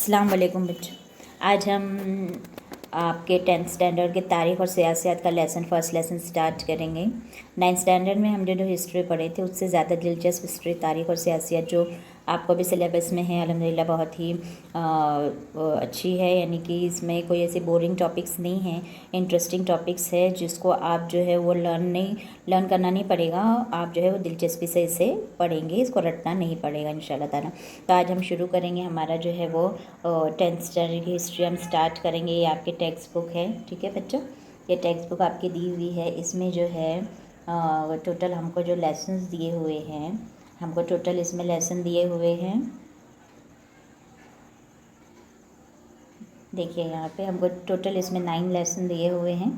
अस्सलाम वालेकुम बच्चों। आज हम आपके 10th स्टैंडर्ड के तारीख़ और सियासत का फर्स्ट लेसन स्टार्ट करेंगे। 9th स्टैंडर्ड में हम जो हिस्ट्री पढ़े थे उससे ज़्यादा दिलचस्प हिस्ट्री, तारीख़ और सियासत जो आपको भी सिलेबस में है, अल्हम्दुलिल्लाह बहुत ही अच्छी है। यानी कि इसमें कोई ऐसे बोरिंग टॉपिक्स नहीं हैं, इंटरेस्टिंग टॉपिक्स है जिसको आप जो है वो लर्न करना नहीं पड़ेगा, आप जो है वो दिलचस्पी से इसे पढ़ेंगे, इसको रटना नहीं पड़ेगा इंशाल्लाह ताला। तो आज हम शुरू करेंगे, हमारा जो है वो 10th स्टैंडर्ड की हिस्ट्री हम स्टार्ट करेंगे। ये आपकी टेक्स्ट बुक है, ठीक है बच्चों, ये टेक्स्ट बुक आपकी दी हुई है। इसमें जो है टोटल हमको जो लेसन्स दिए हुए हैं, हमको टोटल इसमें लेसन दिए हुए हैं, देखिए यहाँ पे हमको टोटल इसमें 9 लेसन दिए हुए हैं,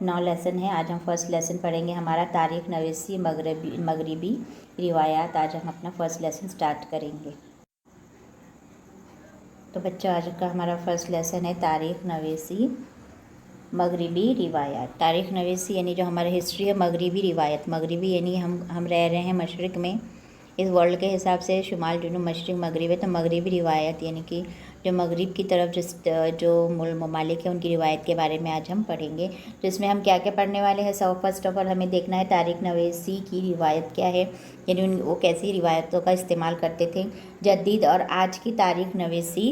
9 लेसन है। आज हम फर्स्ट लेसन पढ़ेंगे, हमारा तारीख़ नवीसी मगरिबी रिवायात। आज हम अपना फर्स्ट लेसन स्टार्ट करेंगे। तो बच्चों आज का हमारा फर्स्ट लेसन है तारीख़ नवीसी मगरिबी रिवायात। तारीख़ नवीसी यानी जो हमारा हिस्ट्री है, मगरिबी रिवायत, मगरिबी यानी हम रह रहे हैं मशरिक़ में, इस वर्ल्ड के हिसाब से शुमाल जुनूब मशरिक़ मगरिब है। तो मगरिबी रिवायत यानी कि जो मगरिब की तरफ जो ममालिक है उनकी रिवायत के बारे में आज हम पढ़ेंगे। तो इसमें हम क्या क्या पढ़ने वाले हैं, फर्स्ट ऑफ ऑल हमें देखना है तारीख़ नवीसी की रिवायत क्या है, यानी वो कैसी रिवायतों का इस्तेमाल करते थे। जदीद और आज की तारीख़ नवीसी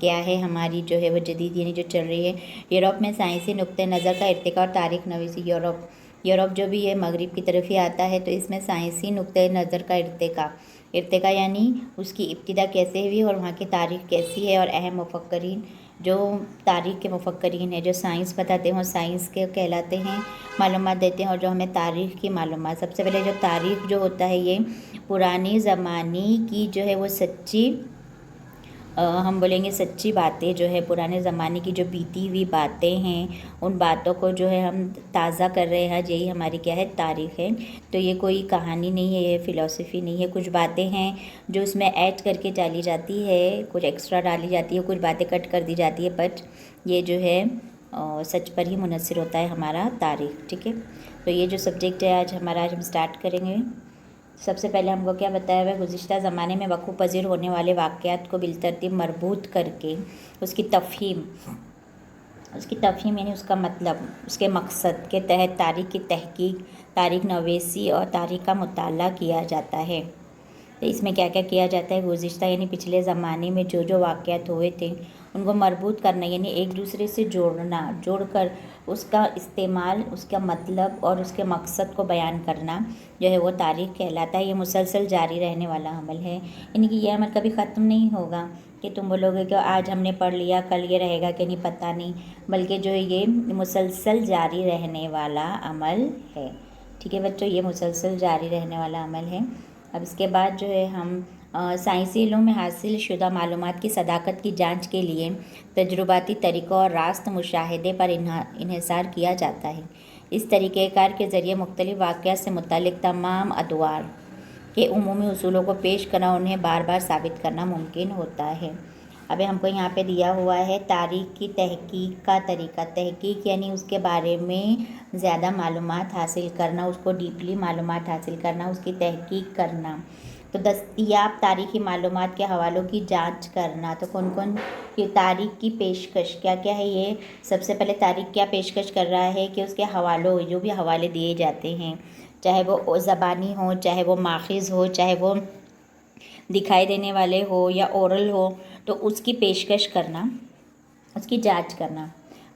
क्या है, हमारी जो है वो जदीद यानी जो चल रही है। यूरोप में साइंसी नुक्ते नज़र का इर्तिका और तारीख़ नवीसी। यूरोप जो भी है मगरिब की तरफ ही आता है, तो इसमें साइंसी नुक्ते नज़र का इर्तिका यानी उसकी इब्तिदा कैसे हुई और वहाँ की तारीख़ कैसी है। और अहम मुफक्करीन, जो तारीख़ के मुफक्करीन हैं, जो साइंस बताते हैं और साइंस के कहलाते हैं, मालूमात देते हैं और जो हमें तारीख़ की मालूमात। सबसे पहले जो तारीख़ जो होता है ये पुरानी ज़माने की जो है वो सच्ची हम बोलेंगे सच्ची बातें जो है, पुराने ज़माने की जो बीती हुई बातें हैं, उन बातों को जो है हम ताज़ा कर रहे हैं, यही हमारी क्या है, तारीख़ है। तो ये कोई कहानी नहीं है, ये फ़िलॉसफी नहीं है, कुछ बातें हैं जो इसमें ऐड करके डाली जाती है, कुछ एक्स्ट्रा डाली जाती है, कुछ बातें कट कर दी जाती है, बट ये जो है सच पर ही मुनसर होता है हमारा तारीख़, ठीक है। तो ये जो सब्जेक्ट है आज हम स्टार्ट करेंगे। सबसे पहले हमको क्या बताया हुआ है, गुज़िश्ता ज़माने में वक़्फ़ पज़ीर होने वाले वाक़यात को बिलतरतीब मरबूत करके उसकी तफ़हीम यानी उसका मतलब, उसके मकसद के तहत तारीख़ की तहक़ीक़, तारीख़ नवीसी और तारीख़ का मुताला किया जाता है। तो इसमें क्या क्या किया जाता है, गुज़िश्ता यानी पिछले ज़माने में जो वाक़यात हुए थे उनको मरबूत करना, यानी एक दूसरे से जोड़कर उसका इस्तेमाल, उसका मतलब और उसके मकसद को बयान करना जो है वो तारीख़ कहलाता है। ये मुसलसल जारी रहने वाला अमल है, यानी कि ये अमल कभी ख़त्म नहीं होगा कि तुम बोलोगे कि आज हमने पढ़ लिया, कल ये रहेगा कि नहीं पता नहीं, बल्कि जो है ये मुसलसल जारी रहने वाला अमल है, ठीक है बच्चों, ये मुसलसल जारी रहने वाला अमल है। अब इसके बाद जो है हम साइंसी इल्मों में हासिल शुदा मालूमात की सदाकत की जांच के लिए तजुर्बाती तरीक़ों और रास्त मुशाहिदे पर इन्हिसार किया जाता है। इस तरीक़ेकार के ज़रिए मुख्तलिफ़ वाक़यात से मुतल्लिक़ तमाम अदवार के उमूमी उसूलों को पेश करना, उन्हें बार बार साबित करना मुमकिन होता है। अभी हमको यहाँ पे दिया हुआ है तारीख़ की तहक़ीक़ का तरीक़ा। तहक़ीक़ यानी उसके बारे में ज़्यादा मालूमात हासिल करना, उसको डीपली मालूमात हासिल करना, उसकी तहक़ीक़ करना। तो दस्तयाब तारीख़ी मालूमात के हवालों की जांच करना। तो कौन कौन ये तारीख़ की पेशकश क्या क्या है, ये सबसे पहले तारीख़ क्या पेशकश कर रहा है कि उसके हवालों, जो भी हवाले दिए जाते हैं, चाहे वो ज़बानी हो, चाहे वो माखिज़ हो, चाहे वो दिखाई देने वाले हो या ओरल हो, तो उसकी पेशकश करना, उसकी जांच करना।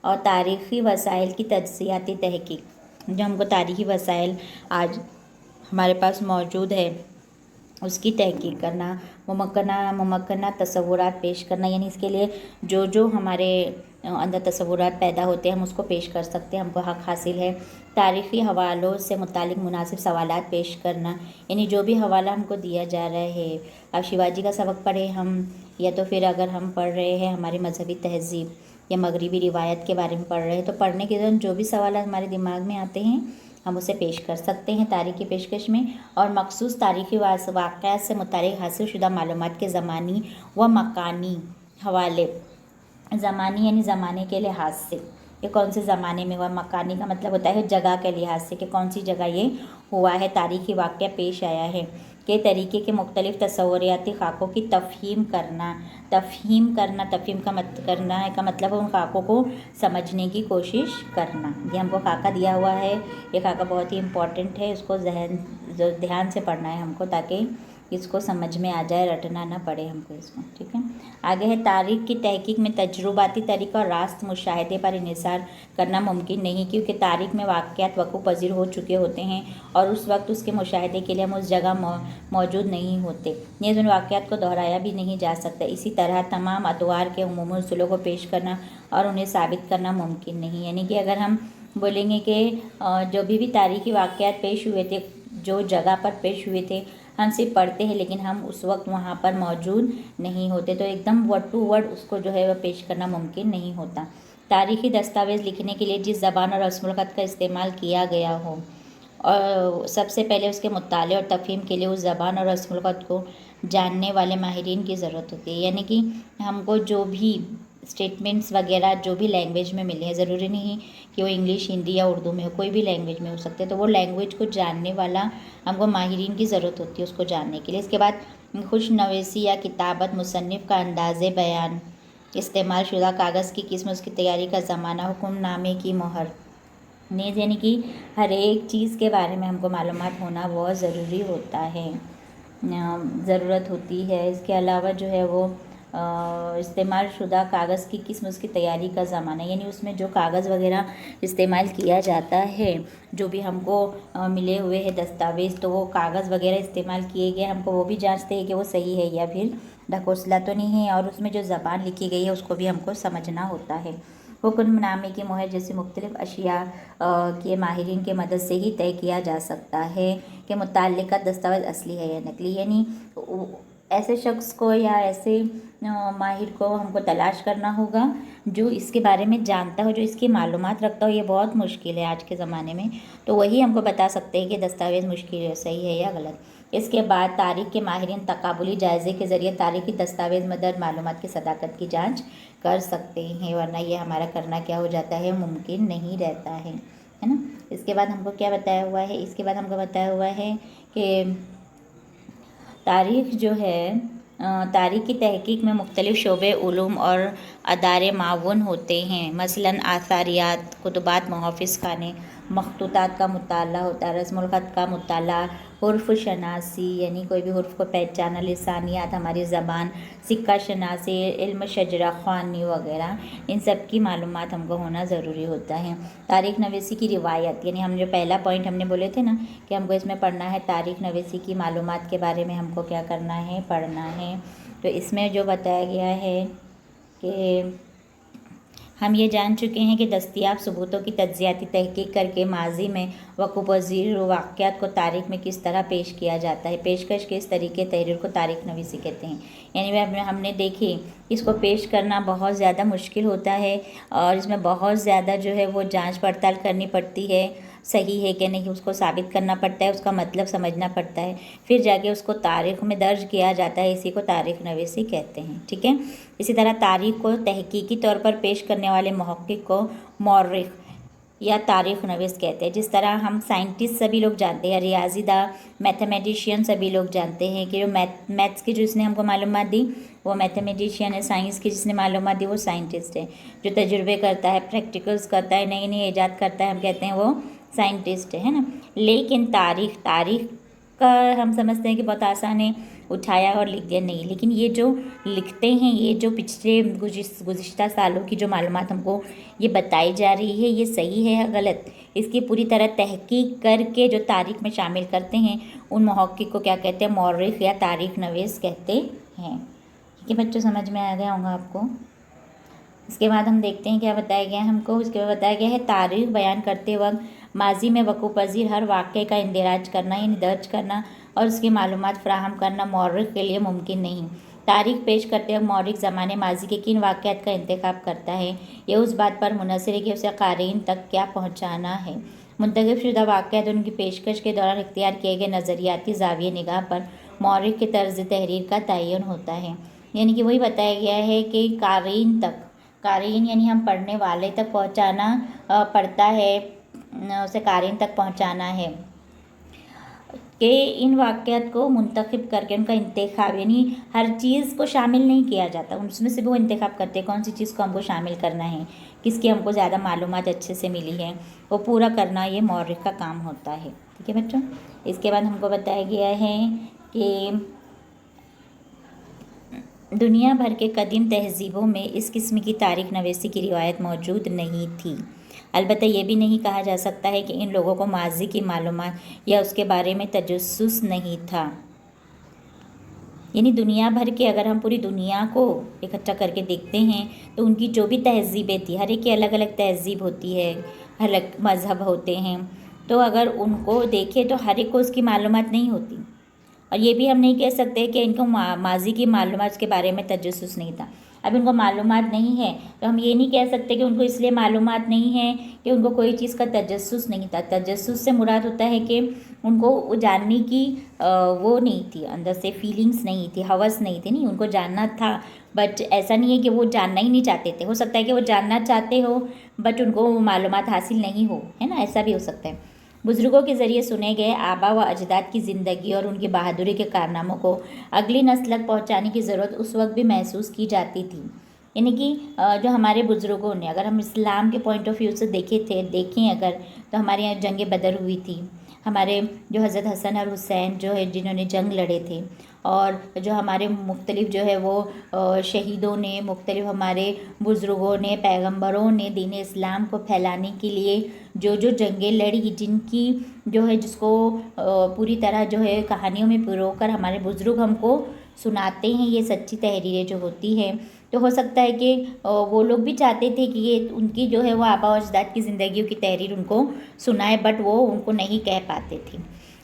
और तारीख़ी वसाइल की तजज़ियाती तहक़ीक़, जो हमको तारीख़ी वसाइल आज हमारे पास मौजूद है उसकी तहक़ीक़ करना। मुमक्कना तसव्वुरात पेश करना, यानी इसके लिए जो हमारे अंदर तसव्वुरात पैदा होते हैं हम उसको पेश कर सकते हैं, हमको हक़ हासिल है। तारीख़ी हवालों से मुतालिक मुनासिब सवालात पेश करना, यानी जो भी हवाला हमको दिया जा रहा है, अब शिवाजी का सबक पढ़े हम, या तो फिर अगर हम पढ़ रहे हैं हमारी मजहबी तहज़ीब या मगरिबी रिवायत के बारे में पढ़ रहे हैं, तो पढ़ने के दौरान जो भी सवाल हमारे दिमाग में आते हैं हम उसे पेश कर सकते हैं तारीख़ की पेशकश में। और मखसूस तारीख़ी वाक़यात से मुतालिक हासिल शुदा मालूमात के ज़मानी व मकानी हवाले, ज़मानी यानी ज़माने के लिहाज से ये कौन से ज़माने में हुआ, मकानी का मतलब होता है जगह के लिहाज से कि कौन सी जगह ये हुआ है, तारीख़ी वाक़या पेश आया है, के तरीके के मुख्तलिफ तस्वुराती खाकों की तफ़हीम करना। तफ़हीम का मतलब है उन खाकों को समझने की कोशिश करना। ये हमको खाका दिया हुआ है, ये खाका बहुत ही इम्पॉर्टेंट है, इसको ध्यान से पढ़ना है हमको, ताकि इसको समझ में आ जाए, रटना ना पड़े हमको इसको। ठीक है, आगे है तारीख़ की तहकीक में तजुर्बाती तरीक़ा और रास्त मुशाहिदे पर इन्हिसार करना मुमकिन नहीं, क्योंकि तारीख़ में वाक़यात वक़ूफ़ पज़ीर हो चुके होते हैं और उस वक्त उसके मुशाहिदे के लिए हम उस जगह मौजूद नहीं होते, ये उन वाक़यात को दोहराया भी नहीं जा सकता। इसी तरह तमाम अतवार के उमूमी उसूलों को पेश करना और उन्हें साबित करना मुमकिन नहीं। यानी कि अगर हम बोलेंगे कि जो भी तारीख़ी वाक़यात पेश हुए थे, जो जगह पर पेश हुए थे, हम सिर्फ पढ़ते हैं लेकिन हम उस वक्त वहाँ पर मौजूद नहीं होते, तो एकदम वर्ड टू वर्ड उसको जो है वह पेश करना मुमकिन नहीं होता। तारीख़ी दस्तावेज़ लिखने के लिए जिस ज़बान और रस्मुल ख़त का इस्तेमाल किया गया हो, और सबसे पहले उसके मुताले और तफ़हीम के लिए उस ज़बान और रस्मुल ख़त को जानने वाले माहिरीन की ज़रूरत होती है। यानी कि हमको जो भी स्टेटमेंट्स वगैरह जो भी लैंग्वेज में मिले हैं, ज़रूरी नहीं कि वो इंग्लिश, हिंदी या उर्दू में हो, कोई भी लैंग्वेज में हो सकते हैं, तो वो लैंग्वेज को जानने वाला हमको माहिरीन की ज़रूरत होती है उसको जानने के लिए। इसके बाद खुश नवीसी या किताबत, मुसन्निफ़ का अंदाज़े बयान, इस्तेमाल शुदा कागज़ की किस्म, उसकी तैयारी का ज़माना, हुक्मनामे की मोहर नीज़, यानी कि हर एक चीज़ के बारे में हमको मालूमात होना बहुत ज़रूरी होता है, ज़रूरत होती है। इसके अलावा जो है वो इस्तेमाल शुदा कागज़ की किस्म, उसकी तैयारी का ज़माना, यानी उसमें जो कागज़ वगैरह इस्तेमाल किया जाता है, जो भी हमको मिले हुए हैं दस्तावेज़, तो वो कागज़ वगैरह इस्तेमाल किए गए, हमको वो भी जांचते हैं कि वो सही है या फिर ढकोसला तो नहीं है, और उसमें जो ज़बान लिखी गई है उसको भी हमको समझना होता है। हुक्मनामे की मोहर जैसे मुख्तलिफ़ अशिया के माहिरीन के मदद से ही तय किया जा सकता है कि मुतल्लिका दस्तावेज़ असली है या नकली, यानी ऐसे शख्स को या ऐसे माहिर को हमको तलाश करना होगा जो इसके बारे में जानता हो, जो इसकी मालूमात रखता हो। ये बहुत मुश्किल है आज के ज़माने में, तो वही हमको बता सकते हैं कि दस्तावेज़ मुश्किल है, सही है या गलत। इसके बाद तारीख़ के माहिरीन तकाबुली जायज़े के ज़रिए तारीख़ी दस्तावेज़ में दर्ज मालूमात की सदाकत की जाँच कर सकते हैं, वरना ये हमारा करना क्या हो जाता है, मुमकिन नहीं रहता है ना। इसके बाद हमको क्या बताया हुआ है, इसके बाद हमको बताया हुआ है कि तारीख़ जो है, तारीख़ की तहकीक में मुख्तलिफ़ शोबे, उलूम और अदारे मावन होते हैं। मसलन आसारियात, कुतुबात, मुहाफ़िज़ खाने, मखतूतात का मुताला होता है, रस्मुल ख़त का मुताला, हुर्फ़ शनासी यानी कोई भी हुर्फ़ को पहचाना, लिसानियात हमारी ज़बान, सिक्का शनासी, इल्म शजरा ख़्वानी वगैरह, इन सब की मालूमात हमको होना ज़रूरी होता है। तारीख़ नवीसी की रिवायत, यानी हम जो पहला पॉइंट हमने बोले थे ना कि हमको इसमें पढ़ना है तारीख़ नवीसी की मालूमात के बारे में हमको क्या करना है, पढ़ना है। तो इसमें जो बताया गया है कि हम ये जान चुके हैं कि दस्तियाब सबूतों की तज्ज़ियाती तहकीक करके माजी में वक़ूफ़ पज़ीर वाक़यात को तारीख़ में किस तरह पेश किया जाता है, पेशकश के इस तरीके तहरीर को तारीख़ नवीसी कहते हैं। यानी वह हमने देखी, इसको पेश करना बहुत ज़्यादा मुश्किल होता है और इसमें बहुत ज़्यादा जो है वो जांच पड़ताल करनी पड़ती है, सही है कि नहीं उसको साबित करना पड़ता है, उसका मतलब समझना पड़ता है, फिर जाके उसको तारीख़ में दर्ज किया जाता है, इसी को तारीख़ नवीसी कहते हैं। ठीक है, इसी तरह तारीख़ को तहकीकी तौर पर पेश करने वाले मुहक्किक को मौर्रिख़ या तारीख़ नवीस कहते हैं। जिस तरह हम साइंटिस्ट सभी लोग जानते हैं, रियाज़ीदान, मैथमेटिशियन सभी लोग जानते हैं कि जो मैथ्स की जिसने हमको मालूमात दी वो मैथमेटिशियन है, साइंस की जिसने मालूमात दी वो साइंटिस्ट है, जो तजुर्बे करता है, प्रैक्टिकल्स करता है, नई नई ईजाद करता है, हम कहते हैं वो साइंटिस्ट है ना। लेकिन तारीख़ का हम समझते हैं कि बहुत आसान है, उठाया और लिख दिया, नहीं। लेकिन ये जो लिखते हैं, ये जो पिछले गुज़िश्ता सालों की जो मालूमात हमको ये बताई जा रही है, ये सही है या गलत, इसकी पूरी तरह तहकीक करके जो तारीख़ में शामिल करते हैं उन मुहक्किक को क्या कहते हैं, मौर्रिख़ या तारीख़ नवीस कहते हैं। ठीक है बच्चों, समझ में आ गया होगा आपको। इसके बाद हम देखते हैं क्या बताया गया है हमको। इसके बाद बताया गया है तारीख़ बयान करते वक्त माजी में वक़ूफ़ पज़ीर हर वाक़े का इंदिराज करना यानी दर्ज करना और उसकी मालूमात फ़राहम करना मौर्रिख़ के लिए मुमकिन नहीं। तारीख़ पेश करते वक्त मौर्रिख़ ज़माने माजी के किन वाक़यात का इंतखाब करता है, ये उस बात पर मुनहसर है कि उसे क़ारीन तक क्या पहुँचाना है। मुंतखब शुदा वाक़यात उनकी पेशकश के दौरान इख्तियार किए गए नज़रियाती ज़ाविये निगाह पर मौर्रिख़ के तर्ज़ तहरीर का तयन होता है। यानी कि वही बताया गया है कि क़ारीन तक, क़ारीन यानी हम पढ़ने वाले तक पहुँचाना पड़ता है, उसे क़ारीन तक पहुँचाना है। کہ इन वाक़यात को मुंतखब करके उनका इंतखाब, यानी हर चीज़ को शामिल नहीं किया जाता, उसमें से भी वो इंतखाब करते हैं कौन सी चीज़ को हमको शामिल करना है, किसकी हमको ज़्यादा मालूमात अच्छे से मिली है, वो पूरा करना ये मौर्रिख का काम होता है। ठीक है बच्चों। इसके बाद हमको बताया गया है कि दुनिया भर के कदीम तहज़ीबों में इस किस्म की तारीख़ नवीसी की रिवायत मौजूद नहीं थी। अलबत्ता ये भी नहीं कहा जा सकता है कि इन लोगों को माजी की मालूमात या उसके बारे में तजस्सुस नहीं था। यानी दुनिया भर के, अगर हम पूरी दुनिया को इकट्ठा करके देखते हैं तो उनकी जो भी तहज़ीबें थी, हर एक की अलग अलग तहज़ीब होती है, अलग मज़हब होते हैं, तो अगर उनको देखें तो हर एक को उसकी मालूमात नहीं होती। और ये भी हम नहीं कह सकते कि इनको माजी की मालूमात के बारे में तजस्सुस नहीं था। अब इनको मालूमात नहीं है तो हम ये नहीं कह सकते कि उनको इसलिए मालूमात नहीं है कि उनको कोई चीज़ का तजस्सुस नहीं था। तजस्सुस से मुराद होता है कि उनको वो जानने की वो नहीं थी, अंदर से फीलिंग्स नहीं थी, हवस नहीं थी, नहीं उनको जानना था, बट ऐसा नहीं है कि वो जानना ही नहीं चाहते थे। हो सकता है कि वो जानना चाहते हो बट उनको मालूमात हासिल नहीं हो, है ना, ऐसा भी हो सकता है। बुज़ुर्गों के ज़रिए सुने गए आबा व अजदाद की ज़िंदगी और उनकी बहादुरी के कारनामों को अगली नस्ल तक पहुँचाने की ज़रूरत उस वक्त भी महसूस की जाती थी। यानी कि जो हमारे बुज़ुर्गों ने, अगर हम इस्लाम के पॉइंट ऑफ व्यू से देखें अगर, तो हमारे यहाँ जंग बदर हुई थी, हमारे जो हज़रत हसन और हुसैन जो है जिन्होंने जंग लड़े थे, और जो हमारे मुख्तलिफ़ जो है वो शहीदों ने, मुख्तलिफ़ हमारे बुज़ुर्गों ने, पैगंबरों ने दीन इस्लाम को फैलाने के लिए जो जो जंगें लड़ी, जिनकी जो है जिसको पूरी तरह जो है कहानियों में पिरोकर हमारे बुज़ुर्ग हमको सुनाते हैं, ये सच्ची तहरीरें जो होती हैं, तो हो सकता है कि वो लोग भी चाहते थे कि ये उनकी जो है वो आबा और अजदाद की ज़िंदगियों की तहरीर उनको सुनाए, बट वो उनको नहीं कह पाते थे।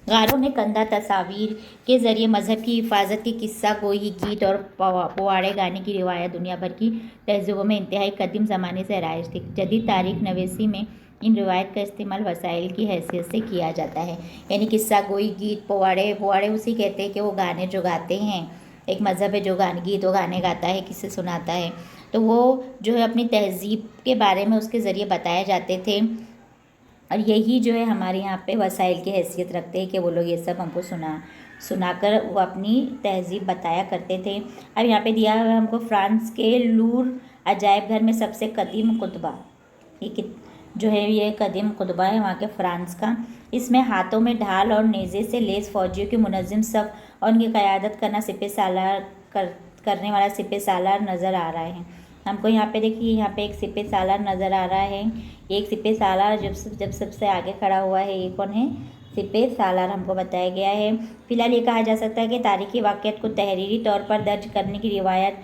गारों ने कंधा तस्वीर के ज़रिए मज़हब की हिफाजत की किस्सा गोई, गीत और पोवाड़े गाने की रिवायत दुनिया भर की तहज़ीबों में इंतहाई कदीम ज़माने से राइज थी। जदीद तारीख़ नवीसी में इन रिवायत का इस्तेमाल वसाइल की हैसियत से किया जाता है। यानी किस्सा गोई, गीत, पोवाड़े उसी कहते हैं कि वो गाने जो गाते हैं, एक मज़हब है जो गीत वो गाने गाता है, किससे सुनाता है, तो वो जो है अपनी तहज़ीब के बारे में उसके ज़रिए बताए जाते थे। और यही जो है हमारे यहाँ पे वसाइल की हैसियत रखते हैं कि वो लोग ये सब हमको सुनाकर वो अपनी तहज़ीब बताया करते थे। अब यहाँ पे दिया हुआ है हमको फ्रांस के लूर अजायब घर में सबसे कदीम कुतबा, ये जो है ये कदीम कुतबा है वहाँ के फ्रांस का। इसमें हाथों में ढाल और नेज़े से लेस फौजियों की मुनज़्ज़म सफ़ और उनकी क़यादत करने वाला सिपह सालार नज़र आ रहा है हमको। यहाँ पे देखिए, यहाँ पे एक सिपह सालार नज़र आ रहा है। एक सिपह सालार जब सबसे आगे खड़ा हुआ है, ये कौन है? सिपह सालार हमको बताया गया है। फिलहाल ये कहा जा सकता है कि तारीख़ी वाक़यात को तहरीरी तौर पर दर्ज करने की रिवायत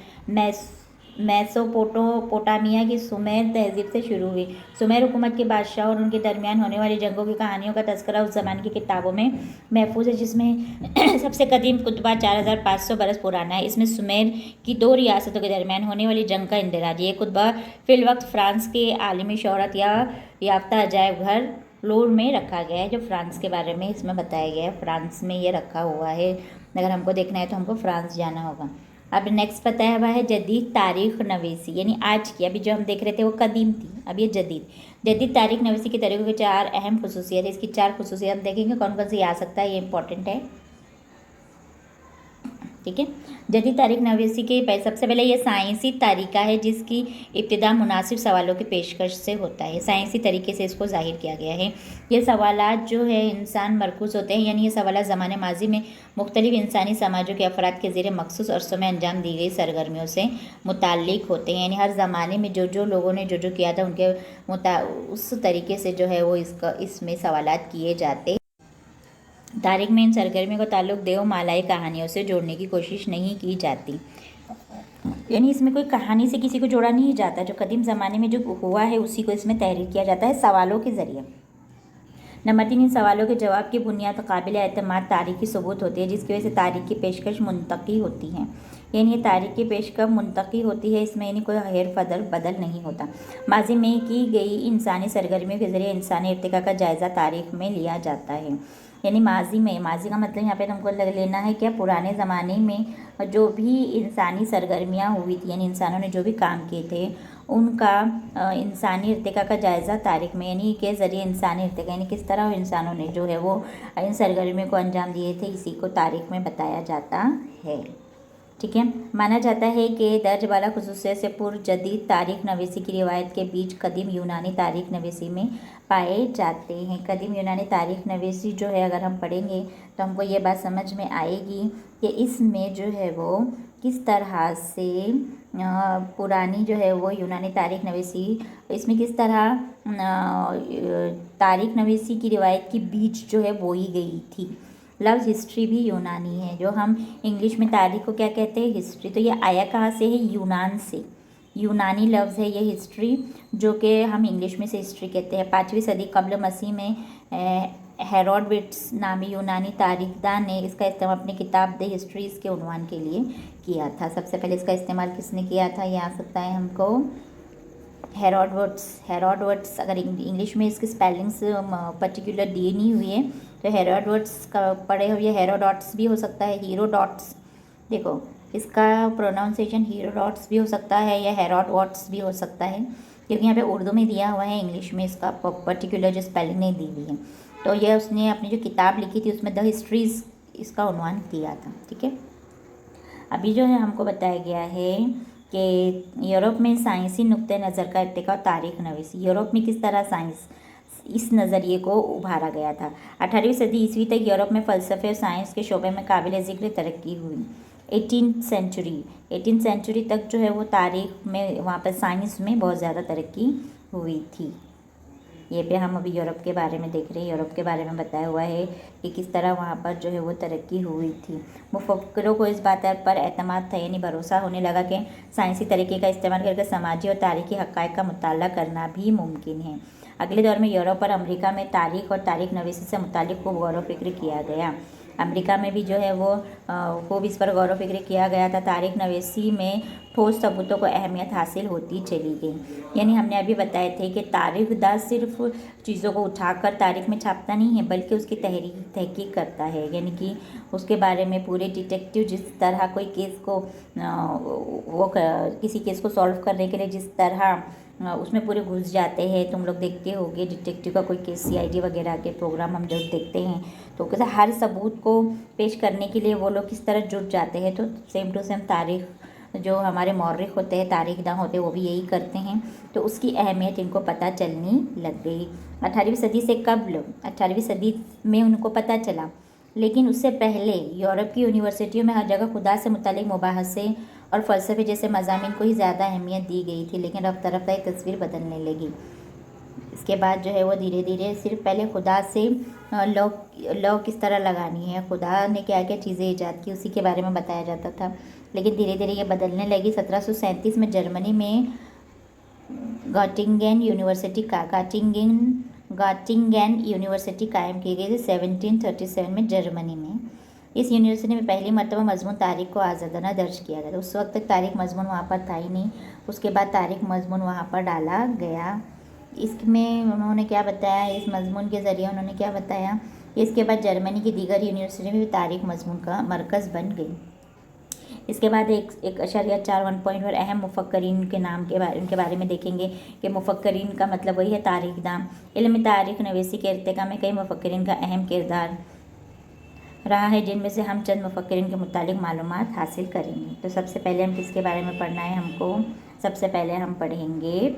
मेसोपोटामिया की सुमेर तहज़ीब से शुरू हुई। सुमेर हुकूमत के बादशाह और उनके दरमियान होने वाली जंगों की कहानियों का तज़किरा उस ज़माने की किताबों में महफूज है, जिसमें सबसे कदीम कुतबा 4500 बरस पुराना है। इसमें सुमेर की 2 रियासतों के दरमियान होने वाली जंग का इंदराज। ये कुतबा फ़िलवक्त फ्रांस के आलमी शोहरत याफ्ता अजायब घर लूर में रखा गया है, जो फ्रांस के बारे में इसमें बताया गया है। फ्रांस में ये रखा हुआ है, अगर हमको देखना है तो हमको फ्रांस जाना होगा। अब नेक्स्ट बताया हुआ है जदीद तारीख़ नवीसी, यानी आज की, अभी जो हम देख रहे थे वो कदीम थी, अब ये जदीद तारीख़ नवीसी के तरीक़ों की 4 अहम खुसूसियत है। इसकी 4 खुसूसियत हम देखेंगे कौन कौन सी आ सकता है, ये इंपॉर्टेंट है। ठीक है, जदीद तारीख़ नवीसी के सबसे पहले ये साइंसी तरीक़ा है जिसकी इब्तिदा मुनासिब सवालों की पेशकश से होता है। साइंसी तरीके से इसको ज़ाहिर किया गया है। ये सवालात जो है इंसान मरकूज़ होते हैं, यानी ये सवालात ज़माने माजी में मुख्तलिफ़ इंसानी समाजों के अफराद के ज़रिए मखसूस अरसों में अंजाम दी गई सरगर्मियों से मुताल्लिक़ होते हैं। यानी हर ज़माने में जो लोगों ने जो किया था उनके उस तरीके से जो है वो इसमें सवालात किए जाते। तारीख़ में इन सरगर्मियों का ताल्लुक़ देवमालाई कहानियों से जोड़ने की कोशिश नहीं की जाती, यानी इसमें कोई कहानी से किसी को जोड़ा नहीं जाता। जो कदीम ज़माने में जो हुआ है उसी को इसमें तहरीर किया जाता है सवालों के ज़रिए। नंबर 3, इन सवालों के जवाब की बुनियाद काबिल एतमाद तारीख़ी सबूत होती है, जिसकी वजह से तारीख़ की पेशकश मुंतकी होती है। यानी ये तारीख़ की पेशकश मुंतकी होती है, इसमें यानी कोई हेर बदल नहीं होता। माजी में की गई इंसानी सरगर्मियों के ज़रिए इंसानी इर्तिका का जायज़ा तारीख़ में लिया जाता है। यानी माजी का मतलब यहाँ पे तुमको लेना है क्या, पुराने ज़माने में जो भी इंसानी सरगर्मियाँ हुई थी, यानी इंसानों ने जो भी काम किए थे उनका इंसानी इर्तिका का जायज़ा तारीख में यानी के ज़रिए इंसानी इर्तिका यानी किस तरह इंसानों ने जो है वो इन सरगर्मियों को अंजाम दिए थे, इसी को तारीख में बताया जाता है। ठीक है। माना जाता है कि दर्ज वाला खुसूसियत से पूर्व जदीद तारीख नवीसी की रिवायत के बीच कदीम यूनानी तारीख नवीसी में पाए जाते हैं। कदीम यूनानी तारीख नवीसी जो है अगर हम पढ़ेंगे तो हमको ये बात समझ में आएगी कि इसमें जो है वो किस तरह से पुरानी जो है वो यूनानी तारीख नवीसी, इसमें किस तरह तारीख नवीसी की रिवायत की बीज जो है बोई गई थी। लफ्ज़ हिस्ट्री भी यूनानी है। जो हम इंग्लिश में तारीख को क्या कहते हैं, हिस्ट्री, तो ये आया कहाँ से है, यूनान से। यूनानी लफ्ज़ है ये हिस्ट्री, जो कि हम इंग्लिश में से हिस्ट्री कहते हैं। 5वीं सदी कब्ल मसीह में हेरोडोटस नामी यूनानी तारीखदान ने इसका इस्तेमाल अपनी किताब द हिस्ट्रीज़ के उन्वान के लिए किया था। सबसे पहले इसका इस्तेमाल किसने किया था, ये आ सकता है हमको हेरोडोटस। अगर इंग्लिश में इसकी स्पेलिंग्स पर्टिकुलर दी नहीं हुई है तो हेरोडोटस का पढ़े हुए हेरोडोटस भी हो सकता है, हीरोडोटस, देखो इसका प्रोनाउंसिएशन हीरोडोटस भी हो सकता है या हेरोडोटस भी हो सकता है, क्योंकि यहाँ पे उर्दू में दिया हुआ है, इंग्लिश में इसका पर्टिकुलर जो स्पेलिंग नहीं दी हुई है। तो यह उसने अपनी जो किताब लिखी थी उसमें द हिस्ट्रीज़ इसका उन्वान किया था। ठीक है। अभी जो है हमको बताया गया है कि यूरोप में साइंसी नुक्ते नज़र का इर्तिका और तारीख नवीसी। यूरोप में किस तरह साइंस इस नज़रिए को उभारा गया था। 18वीं सदी ईस्वी तक यूरोप में फ़लसफ़े और साइंस के शोबे में काबिल ज़िक्र तरक्की हुई। 18th सेंचुरी तक जो है वो तारीख में वहाँ पर साइंस में बहुत ज़्यादा तरक्की हुई थी। ये पे हम अभी यूरोप के बारे में देख रहे हैं। यूरोप के बारे में बताया हुआ है कि किस तरह वहाँ पर जो है वो तरक्की हुई थी। मुफक्किरों को इस बात पर एतमाद था यानी भरोसा होने लगा कि साइंसी तरीके का इस्तेमाल करके समाजी और तारीखी हक़ाइक़ का मुताला करना भी मुमकिन है। अगले दौर में यूरोप और अमेरिका में तारीख और तारीख नवीसी से मुतालिक खूब गौर व फिक्र किया गया। अमेरिका में भी जो है वो खूब इस पर गौर व फिक्र किया गया था। तारीख नवीसी में ठोस सबूतों को अहमियत हासिल होती चली गई। यानी हमने अभी बताए थे कि तारीखदार सिर्फ चीज़ों को उठाकर तारीख में छापता नहीं है, बल्कि उसकी तहकीक करता है। यानी कि उसके बारे में पूरे डिटेक्टिव जिस तरह कोई केस को किसी केस को सॉल्व करने के लिए जिस तरह उसमें पूरे घुस जाते हैं, तुम लोग देखते होगे डिटेक्टिव का कोई केस CID वगैरह के प्रोग्राम हम जब देखते हैं तो कैसे हर सबूत को पेश करने के लिए वो लोग किस तरह जुट जाते हैं। तो सेम टू सेम तारीख जो हमारे मौर्रिख होते हैं, तारीखदां होते हैं, वो भी यही करते हैं। तो उसकी अहमियत इनको पता चलने लग गई। 18वीं सदी से कब्ल 18वीं सदी में उनको पता चला, लेकिन उससे पहले यूरोप की यूनिवर्सिटियों में हर जगह खुदा से मुतालिक मुबाहसे और फ़लसफ़े जैसे मज़ामीन को ही ज़्यादा अहमियत दी गई थी। लेकिन रफ्ता रफ्ता एक तस्वीर बदलने लगी। इसके बाद जो है वो धीरे धीरे सिर्फ पहले खुदा से लॉ किस तरह लगानी है, खुदा ने क्या क्या चीज़ें ईजाद की, उसी के बारे में बताया जाता था। लेकिन धीरे धीरे ये बदलने लगी। 1737 में जर्मनी में गॉटिंगेन यूनिवर्सिटी कायम की गई थी। 1737 में जर्मनी में इस यूनिवर्सिटी में पहली मरतबा मजमून तारीख को आज़ादाना दर्ज किया गया था। उस वक्त तक तारीख मजमून वहाँ पर था ही नहीं, उसके बाद तारीख मजमून वहाँ पर डाला गया। इसमें उन्होंने क्या बताया, इस मजमून के ज़रिए उन्होंने क्या बताया, इसके बाद जर्मनी की दीगर यूनिवर्सिटी में भी तारीख मजमून का मरकज़ बन गई। इसके बाद एक अशरिया 4 1 पॉइंट पर अहम मुफक्करीन के नाम के बारे उनके बारे में देखेंगे कि मुफक्करीन का मतलब वही है तारीखदां। इल्म तारीख नवीसी के इर्तिका में कई मुफक्करीन का अहम किरदार रहा है, जिनमें से हम चंद मुफक्करीन के मुतालिक मालूमात हासिल करेंगे। तो सबसे पहले हम किसके बारे में पढ़ना है हमको, सबसे पहले हम पढ़ेंगे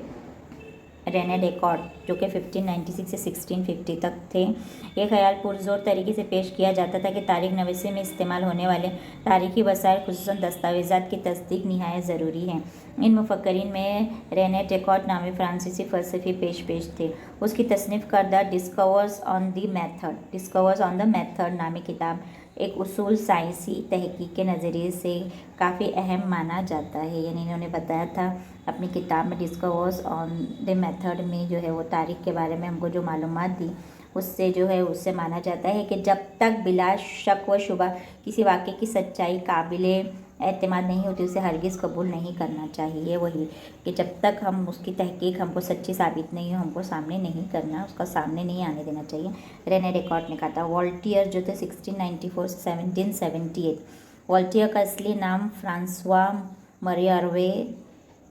रेने डेकार्ट, जो कि 1596 से 1650 तक थे। ये ख्याल पुरजोर तरीके से पेश किया जाता था कि तारीख नवीसी में इस्तेमाल होने वाले तारीखी वसाइल खुसूसन दस्तावेज़ात की तस्दीक निहायत ज़रूरी है। इन मुफक्करीन में रेने डेकार्ट नामी फ्रांसीसी फ़लसफ़ी पेश थे। उसकी तसनीफ़ करदा डिस्कवर्स ऑन द मेथड नामी किताब एक उसूल साइंसी तहकीक के नज़रिए से काफ़ी अहम माना जाता है। यानी इन्होंने बताया था अपनी किताब में डिस्कवर्स ऑन द मेथड में जो है वो तारीख के बारे में हमको जो मालूमात दी, उससे जो है उससे माना जाता है कि जब तक बिला शक व शुबा किसी वाक़े की सच्चाई काबिले एतमाद नहीं होती, उसे हरगिज़ कबूल नहीं करना चाहिए। वही कि जब तक हम उसकी तहकीक हमको सच्ची साबित नहीं हो, हमको सामने नहीं करना, उसका सामने नहीं आने देना चाहिए। रेने डेकार्ट ने कहा था। वॉल्टियर जो थे 1694 से 1778। वॉल्टियर का असली नाम फ्रांसवा मरियर्वे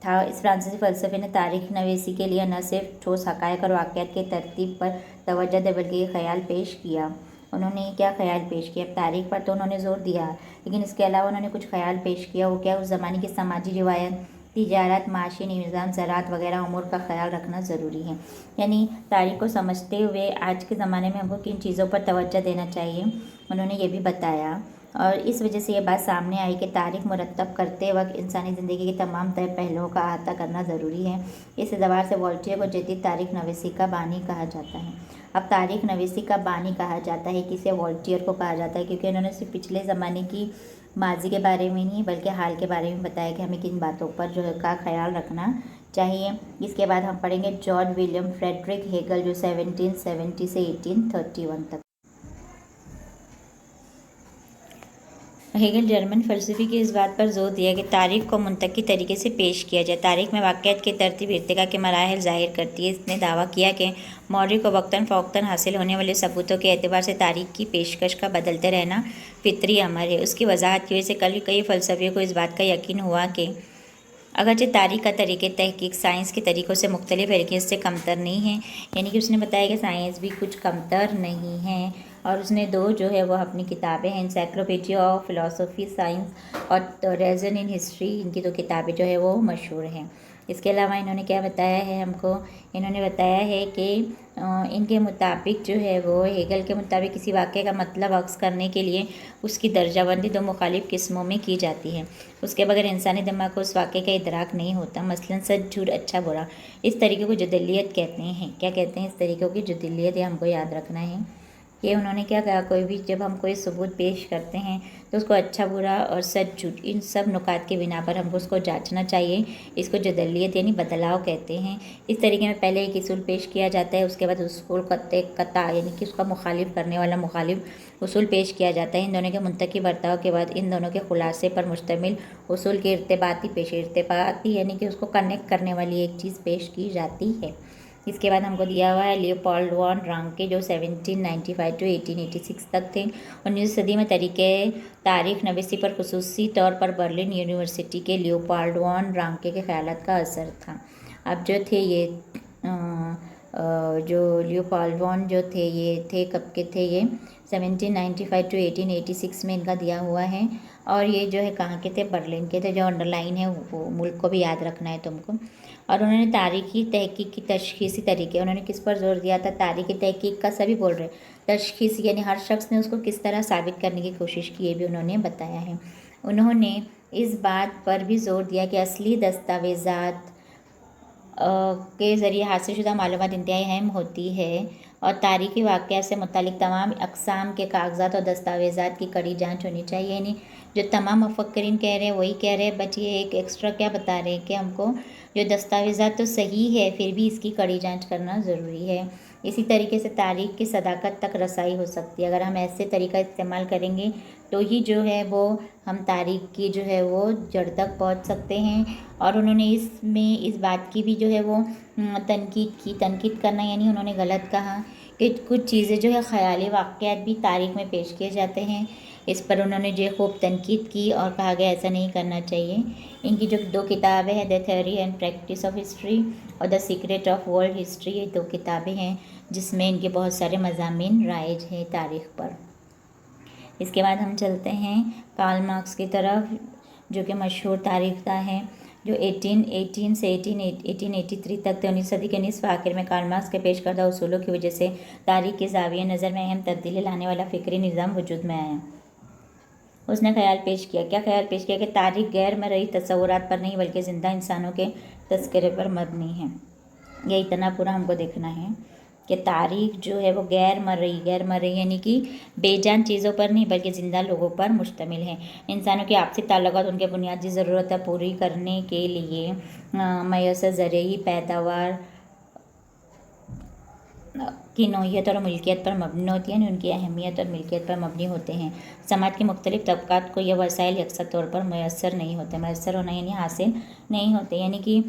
था। इस फ्रांसीसी फ़लसफ़े ने तारीख़ नवीसी के लिए न सिर्फ ठोस हक़ाइक़ और वाक़यात की तरतीब पर तवज्जो दी बल्कि ये ख़याल पेश किया। उन्होंने क्या ख़याल पेश किया? तारीख़ पर तो उन्होंने ज़ोर दिया, लेकिन इसके अलावा उन्होंने कुछ ख़याल पेश किया। वो क्या? उस ज़माने की समाजी रिवायत, तिजारत, माशी निज़ाम, ज़राअत वगैरह उमूर का ख़याल रखना ज़रूरी है। यानी तारीख़ को समझते हुए आज के ज़माने में हमको किन चीज़ों पर तवज्जो देना चाहिए, उन्होंने ये भी बताया। और इस वजह से ये बात सामने आई कि तारीख़ मुरतब करते वक्त इंसानी ज़िंदगी के तमाम तय पहलुओं का अहाता करना ज़रूरी है। इस एतबार से वॉल्टियर को जदीद तारीख़ नवीसी का बानी कहा जाता है। अब तारीख़ नवीसी का बानी कहा जाता है, किसे? वॉल्टियर को कहा जाता है, क्योंकि उन्होंने सिर्फ पिछले ज़माने की माजी के बारे में नहीं बल्कि हाल के बारे में बताया कि हमें किन बातों पर जो है का ख्याल रखना चाहिए। इसके बाद हम पढ़ेंगे जॉर्ज विलियम फ्रेडरिक हेगल, जो 1770 से 1831 तक। हेगल जर्मन फ़लसफ़ी की इस बात पर जोर दिया कि तारीख़ को मुंतकी तरीके से पेश किया जाए। तारीख़ में वाक़यात की तरतीब इर्तिका के मराहिल ज़ाहिर करती है। इसने दावा किया कि मौर्य को वक्तन फ़वक्तन हासिल होने वाले सबूतों के एतबार से तारीख़ की पेशकश का बदलते रहना फ़ितरी अमर है। उसकी वजाहत की वजह से कई फ़लसफ़ियों को इस बात का यकीन हुआ कि अगरचे तारीख़ का तरीक़े तहक़ीक़ साइंस के तरीक़ों से मुख्तलिफ है लेकिन इससे कमतर नहीं है। यानी कि उसने बताया कि साइंस भी कुछ कमतर नहीं है। और उसने दो जो है वो अपनी किताबें हैं, इंसाइक्लोपीडिया ऑफ फ़िलॉसफ़ी साइंस और रीज़न इन हिस्ट्री, इनकी दो किताबें जो है वो मशहूर हैं। इसके अलावा इन्होंने क्या बताया है हमको? इन्होंने बताया है कि इनके मुताबिक जो है वो हेगल के मुताबिक किसी वाक़े का मतलब अक्स करने के लिए उसकी दर्जाबंदी दो मुखालिफ किस्मों में की जाती है। उसके बगैर इंसानी दिमाग को उस वाक़े का इदराक नहीं होता। मसलन सच, झूठ, अच्छा, बुरा। इस तरीके को जदलियत कहते हैं। क्या कहते हैं? इस तरीक़ों की जदलियत। ये हमको याद रखना है कि उन्होंने क्या कहा, कोई भी जब हम कोई सबूत पेश करते हैं तो उसको अच्छा, बुरा और सच, झूठ, इन सब नुकात के बिना पर हमको उसको जांचना चाहिए। इसको जदलियत यानी बदलाव कहते हैं। इस तरीके में पहले एक उसूल पेश किया जाता है, उसके बाद उसको कता यानी कि उसका मुखालिफ करने वाला मुखालिफ उसूल पेश किया जाता है। इन दोनों के मुंतकी बर्ताव के बाद इन दोनों के खुलासे पर मुश्तमिल उसूल की इर्तिबाती यानी कि उसको कनेक्ट करने वाली एक चीज़ पेश की जाती है। इसके बाद हमको दिया हुआ है लियोपोल्ड वॉन रांके, जो 1795 to 1886 तक थे। 19वीं सदी में तरीके तारीख़ नवीसी पर खुसूसी तौर पर बर्लिन यूनिवर्सिटी के लियोपोल्ड वॉन रांके के ख़यालात का असर था। अब जो थे ये जो लियोपोल्ड वॉन जो थे ये थे कब के थे? ये 1795 to 1886 में इनका दिया हुआ है। और ये जो है कहाँ के थे? बर्लिन के थे। जो अंडरलाइन है वो मुल्क को भी याद रखना है तुमको। और उन्होंने तारीख़ी तहक़ीक़ की तशख़ीसी तरीके, उन्होंने किस पर जोर दिया था? तारीख़ी तहक़ीक़ का सभी बोल रहे, तशख़ीसी यानी हर शख्स ने उसको किस तरह साबित करने की कोशिश की, ये भी उन्होंने बताया है। उन्होंने इस बात पर भी जोर दिया कि असली दस्तावेज़ात के ज़रिए हासिल शुदा मालूमात इंतहाई अहम होती है और तारीख़ी वाक़यात से मुतालिक तमाम अक़साम के कागज़ात और दस्तावेज़ात की कड़ी जांच होनी चाहिए। यानी जो तमाम मुफ़क्किरीन कह रहे हैं वही कह रहे हैं, बट ये एक एक्स्ट्रा क्या बता रहे हैं कि हमको जो दस्तावेज़ात तो सही है फिर भी इसकी कड़ी जांच करना ज़रूरी है। इसी तरीके से तारीख़ की सदाकत तक रसाई हो सकती है। अगर हम ऐसे तरीका इस्तेमाल करेंगे तो ही जो है वो हम तारीख़ की जो है वो जड़ तक पहुंच सकते हैं। और उन्होंने इसमें इस बात की भी जो है वो तनकीद करना, यानी उन्होंने गलत कहा कि कुछ चीज़ें जो है ख़याली वाक़यात भी तारीख़ में पेश किए जाते हैं। इस पर उन्होंने जो खूब तनकीद की और कहा गया ऐसा नहीं करना चाहिए। इनकी जो दो किताबें हैं, the theory and practice of history और the secret of world history, ये दो किताबें हैं जिसमें इनके बहुत सारे मज़ामीन राइज हैं तारीख़ पर। इसके बाद हम चलते हैं कार्ल मार्क्स की तरफ, जो कि मशहूर तारीख़दान है, जो 1818 से 1883 तक थे। 19वीं सदी के निस्फ़ आखिर में कार्ल मार्क्स के पेश करदा उसूलों की वजह से तारीख़ के ज़ाविया नज़र में अहम तब्दीली लाने वाला फ़िक्री निज़ाम वजूद में आया। उसने ख्याल पेश किया, क्या ख्याल पेश किया कि तारीख़ गैर मरई तस्वुरात पर नहीं बल्कि ज़िंदा इंसानों के तज़किरे पर मबनी है। ये इतना पूरा हमको देखना है कि तारीख़ जो है वो गैर मरई यानी कि बेजान चीज़ों पर नहीं बल्कि ज़िंदा लोगों पर मुश्तमिल है। इंसानों की आपसी ताल्लुकात उनके बुनियादी ज़रूरतें पूरी करने के लिए मैसर ज़रिए पैदावार की नौعियत और मिल्कियत पर मबनी होती है, यानी उनकी अहमियत और मिल्कियत पर मबनी होते हैं। समाज के मुख्तलिफ तबकात को यह वसाइल यकसा तौर पर मैसर नहीं होते, मैसर होना यानी हासिल नहीं होते, यानी कि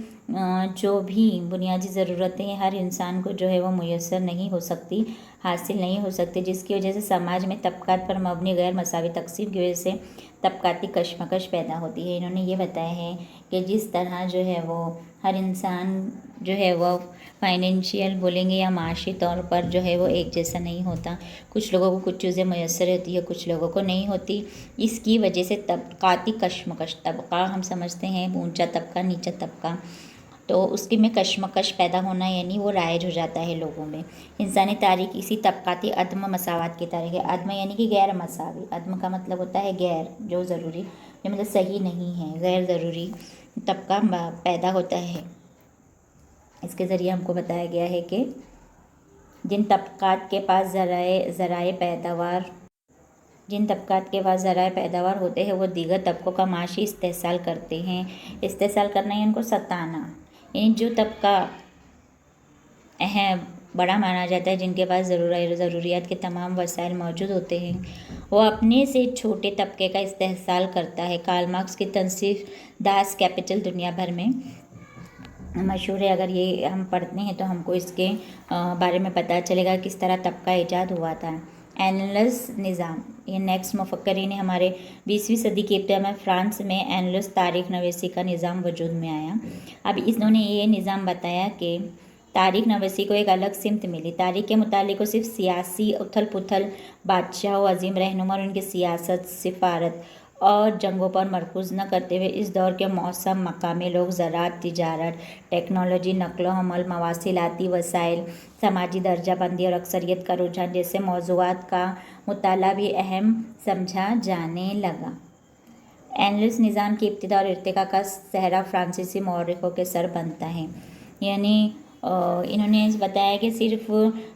जो भी बुनियादी ज़रूरतें हैं हर इंसान को जो है वो मैसर नहीं हो सकती, हासिल नहीं हो सकती, जिसकी वजह से समाज में तबकात पर मबनी गैर मसावी तकसीम की वजह से तबकाती कशमकश पैदा होती है। इन्होंने ये बताया है कि जिस तरह जो है वो हर इंसान जो है वो फाइनेंशियल बोलेंगे या माशी तौर पर जो है वो एक जैसा नहीं होता, कुछ लोगों को कुछ चीज़ें मैसर होती है, कुछ लोगों को नहीं होती। इसकी वजह से तबकाती कशमकश, तबका हम समझते हैं ऊंचा तबका नीचा तबका, तो उसकी में कशमकश पैदा होना यानी वो राइज हो जाता है लोगों में। इंसानी तारीख इसी तबकाती अदम मसावत की तारीख है। अदम यानी कि गैर मसावी, अदम का मतलब होता है गैर, जो ज़रूरी, जो मतलब सही नहीं है, गैर ज़रूरी तबका पैदा होता है। इसके ज़रिए हमको बताया गया है कि जिन तबकात के पास ज़राए पैदावार होते हैं वो दीगर तबकों का माशी इस्तेहसाल करते हैं। इस्तेहसाल करना यानी उनको सताना, यानी जो तबका अहम बड़ा माना जाता है, जिनके पास ज़रूरियात के तमाम वसाइल मौजूद होते हैं, वो अपने से छोटे तबके का इस्तेहसाल करता है। कार्ल मार्क्स की तनसीफ दास कैपिटल दुनिया भर में मशहूर है। अगर ये हम पढ़ते हैं तो हमको इसके बारे में पता चलेगा किस तरह तबका ईजाद हुआ था। एनलस निज़ाम, ये नेक्स्ट मुफक्करीन ने हमारे 20वीं सदी के इब्तिदा में फ्रांस में एनलस तारीख नवीसी का निज़ाम वजूद में आया। अब इन्होंने ये निज़ाम बताया कि तारीख नवीसी को एक अलग सिमत मिली। तारीख के मुतालिक को सिर्फ सियासी उथल पुथल, बादशाह व अजीम रहनुमा और उनकी सियासत, सिफारत और जंगों पर मरकूज़ न करते हुए इस दौर के मौसम, मकामी लोग, ज़राअत, तिजारत, टेक्नोलॉजी, नक़्ल व हमल, मवासिलाती वसाइल, समाजी दर्जाबंदी और अक्सरियत का रुझान जैसे मौज़ूआत का मुताला भी अहम समझा जाने लगा। एनलस निज़ाम की इब्तिदा और इर्तिका का सहरा फ्रांसीसी मौरखों के सर बनता है। यानी इन्होंने बताया कि सिर्फ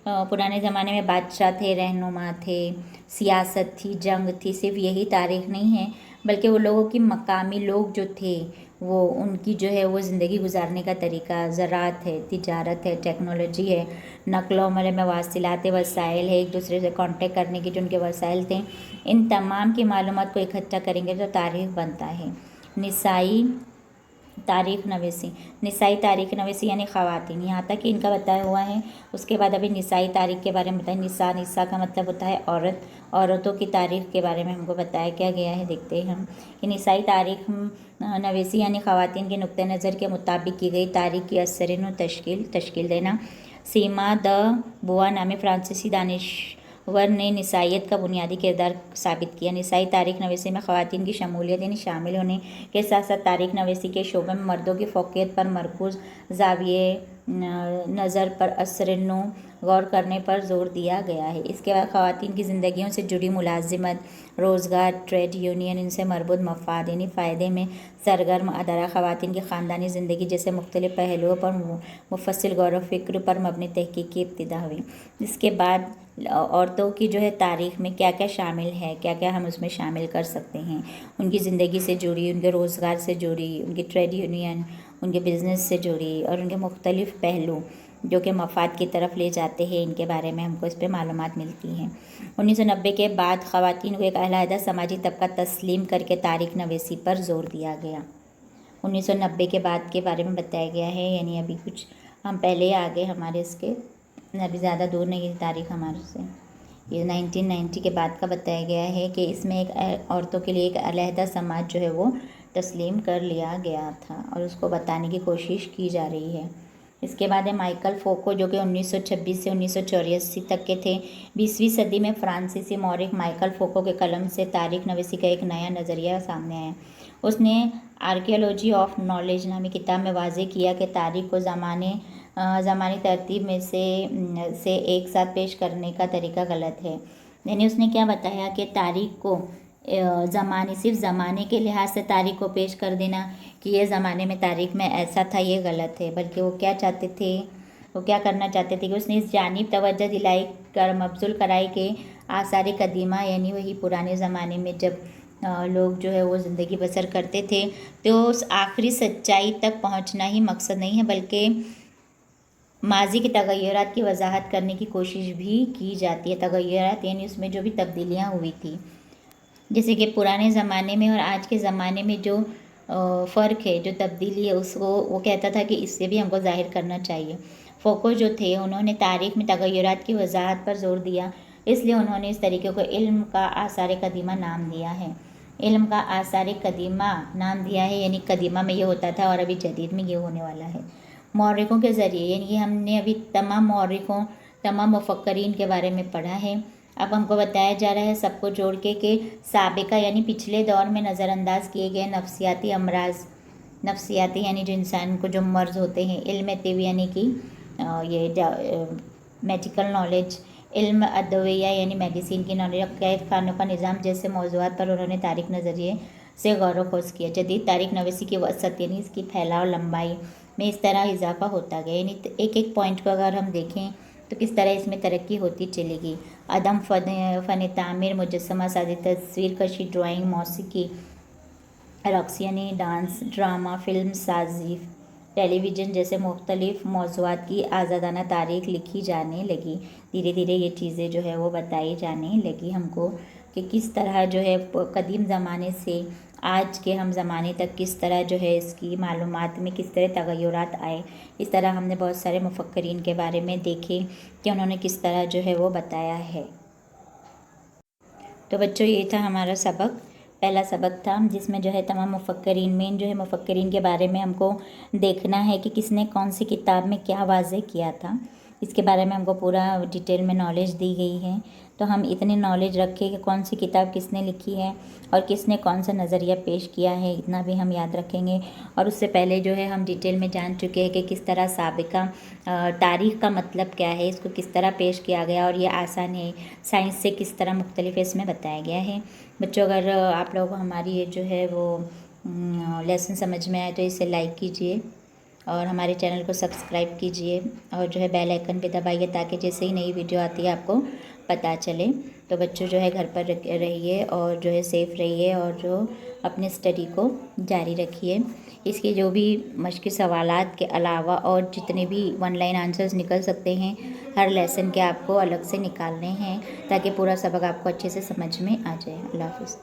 पुराने ज़माने में बादशाह थे, रहनुमा थे, सियासत थी, जंग थी, सिर्फ यही तारीख़ नहीं है, बल्कि वो लोगों की मकामी लोग जो थे वो उनकी जो है वो ज़िंदगी गुजारने का तरीका, ज़राअत है, तिजारत है, टेक्नोलॉजी है, नक़्ल अमल में वासिलात वसाइल है, एक दूसरे से कांटेक्ट करने की जो उनके वसाइल थे, इन तमाम की मालूमात को इकट्ठा करेंगे तो तारीख़ बनता है। निसाई तारीख नवीसी यानी ख़वातीन, यहाँ तक कि इनका बताया हुआ है। उसके बाद अभी निसाई तारीख के बारे में बताएं। निसा का मतलब होता है औरत, औरतों की तारीख के बारे में हमको बताया क्या गया है, देखते हैं हम कि निसाई तारीख नवीसी यानी ख़वातीन के नुक्ते नज़र के मुताबिक की गई तारीख की असरिन तश्कील देना। सीमा द बुआ नामी फ्रांसीसी दानिशवर ने निसाइयत का बुनियादी किरदार साबित किया। निसाई तारीख नवीसी में ख़वातीन की शमूलियत यानी शामिल होने के साथ साथ तारीख नवीसी के शोबे में मर्दों की फ़ौक़ियत पर मरकूज़ ज़ाविये नज़र पर असरनो गौर करने पर जोर दिया गया है। इसके बाद ख़वातीन की ज़िंदगियों से जुड़ी मुलाजिमत, रोज़गार, ट्रेड यूनियन, इनसे मरबूत मफाद यानी फ़ायदे में सरगर्म अदारा, ख़वातीन की ख़ानदानी ज़िंदगी जैसे मुख्तलिफ़ पहलुओं पर मुफस्सिल गौर व फ़िक्र पर मबनी तहक़ीक़ की इब्तिदा हुई। इसके बाद औरतों की जो है तारीख़ में क्या क्या शामिल है, क्या क्या हम उसमें शामिल कर सकते हैं, उनकी ज़िंदगी से जुड़ी, उनके रोज़गार से जुड़ी, उनकी ट्रेड यूनियन, उनके बिज़नेस से जुड़ी और उनके मुख्तलिफ़ पहलू जो कि मफाद की तरफ ले जाते हैं, इनके बारे में हमको इस पर मालूमात मिलती हैं। 1990 के बाद ख़वातीन को एक अलहदा समाजी तबका तस्लीम करके तारीख नवीसी पर जोर दिया गया। 1990 के बाद के बारे में बताया गया है, यानी अभी कुछ हम पहले आ गए हमारे इसके, अभी ज़्यादा दूर नहीं तारीख़ हमारे से। ये 1990 के बाद का बताया गया है कि इसमें एक औरतों के लिए एक अलहदा समाज जो है वो तस्लीम कर लिया गया था और उसको बताने की कोशिश की जा रही है। इसके बाद है माइकल फोको, जो कि 1926 से 1984 तक के थे। 20वीं सदी में फ्रांसीसी मौरख माइकल फोको के कलम से तारीख नवीसी का एक नया नज़रिया सामने आया। उसने आर्कियोलॉजी ऑफ नॉलेज नामी किताब में वाज़े किया कि तारीख को ज़मानी तरतीब में से एक साथ पेश करने का तरीका गलत है। यानी उसने क्या बताया कि तारीख को सिर्फ ज़माने के लिहाज से तारीख को पेश कर देना कि ये ज़माने में तारीख में ऐसा था, ये गलत है, बल्कि वो क्या करना चाहते थे कि उसने इस जानिब तवज्जो दिलाई कर मबज़ूल कराई के आसार कदीमा यानी वही पुराने ज़माने में जब लोग जो है वो ज़िंदगी बसर करते थे, तो उस आखिरी सच्चाई तक पहुंचना ही मकसद नहीं है, बल्कि ماضی کے تغیرات کی وضاحت کرنے کی کوشش بھی کی جاتی ہے۔ تغیرات یعنی اس میں جو بھی تبدیلیاں ہوئی تھی، جیسے کہ پرانے زمانے میں اور آج کے زمانے میں جو فرق ہے، جو تبدیلی ہے، اس کو وہ کہتا تھا کہ اس سے بھی ہم کو ظاہر کرنا چاہیے۔ فوکو جو تھے، انہوں نے تاریخ میں تغیرات کی وضاحت پر زور دیا، اس لیے انہوں نے اس طریقے کو علم کا آثار قدیمہ نام دیا ہے۔ علم کا آثار قدیمہ نام دیا ہے، یعنی قدیمہ میں یہ ہوتا تھا اور ابھی جدید میں یہ ہونے والا ہے۔ مورخوں کے ذریعے، یعنی ہم نے ابھی تمام مورخوں، تمام مفکرین کے بارے میں پڑھا ہے۔ اب ہم کو بتایا جا رہا ہے سب کو جوڑ کے کہ سابقہ یعنی پچھلے دور میں نظر انداز کیے گئے نفسیاتی امراض، نفسیاتی یعنی جو انسان کو جو مرض ہوتے ہیں، علم طب یعنی کہ یہ میڈیکل نالج، علم ادویہ یعنی میڈیسین کی نالج، قید خانوں کا نظام جیسے موضوعات پر انہوں نے تاریخ نظریے سے غور و خوض کیا۔ جدید تاریخ نویسی کی وسعت یعنی اس کی پھیلاؤ لمبائی میں اس طرح اضافہ ہوتا گیا، یعنی ایک ایک پوائنٹ کو اگر ہم دیکھیں تو کس طرح اس میں ترقی ہوتی چلے گی۔ عدم فن تعمیر، مجسمہ سازی، تصویر کشی، ڈرائنگ، موسیقی، رقص یعنی ڈانس، ڈرامہ، فلم سازی، ٹیلی ویژن جیسے مختلف موضوعات کی آزادانہ تاریخ لکھی جانے لگی۔ دھیرے دھیرے یہ چیزیں جو ہے وہ بتائی جانے لگی ہم کو کہ کس طرح جو ہے قدیم زمانے سے آج کے ہم زمانے تک کس طرح جو ہے اس کی معلومات میں کس طرح تغیرات آئے۔ اس طرح ہم نے بہت سارے مفکرین کے بارے میں دیکھے کہ انہوں نے کس طرح جو ہے وہ بتایا ہے۔ تو بچوں، یہ تھا ہمارا سبق، پہلا سبق تھا جس میں جو ہے تمام مفکرین، مین جو ہے مفکرین کے بارے میں ہم کو دیکھنا ہے کہ کس نے کون سی کتاب میں کیا واضح کیا تھا۔ اس کے بارے میں ہم کو پورا ڈیٹیل میں نالج دی گئی ہے، تو ہم اتنی نالج رکھیں کہ کون سی کتاب کس نے لکھی ہے اور کس نے کون سا نظریہ پیش کیا ہے، اتنا بھی ہم یاد رکھیں گے۔ اور اس سے پہلے جو ہے ہم ڈیٹیل میں جان چکے ہیں کہ کس طرح سابقہ تاریخ کا مطلب کیا ہے، اس کو کس طرح پیش کیا گیا اور یہ آسان ہے، سائنس سے کس طرح مختلف ہے، اس میں بتایا گیا ہے۔ بچوں، اگر آپ لوگ ہماری یہ جو ہے وہ لیسن سمجھ میں آئے تو اسے لائک کیجئے اور ہمارے چینل کو سبسکرائب کیجئے اور جو ہے بیل آئیکن پہ دبائیے تاکہ جیسے ہی نئی ویڈیو آتی ہے آپ کو پتہ چلے۔ تو بچوں جو ہے گھر پر رہیے اور جو ہے سیف رہیے اور جو اپنے اسٹڈی کو جاری رکھیے۔ اس کے جو بھی مشقی سوالات کے علاوہ اور جتنے بھی ون لائن آنسرز نکل سکتے ہیں، ہر لیسن کے آپ کو الگ سے نکالنے ہیں تاکہ پورا سبق آپ کو اچھے سے سمجھ میں آ جائے۔ اللہ حافظ۔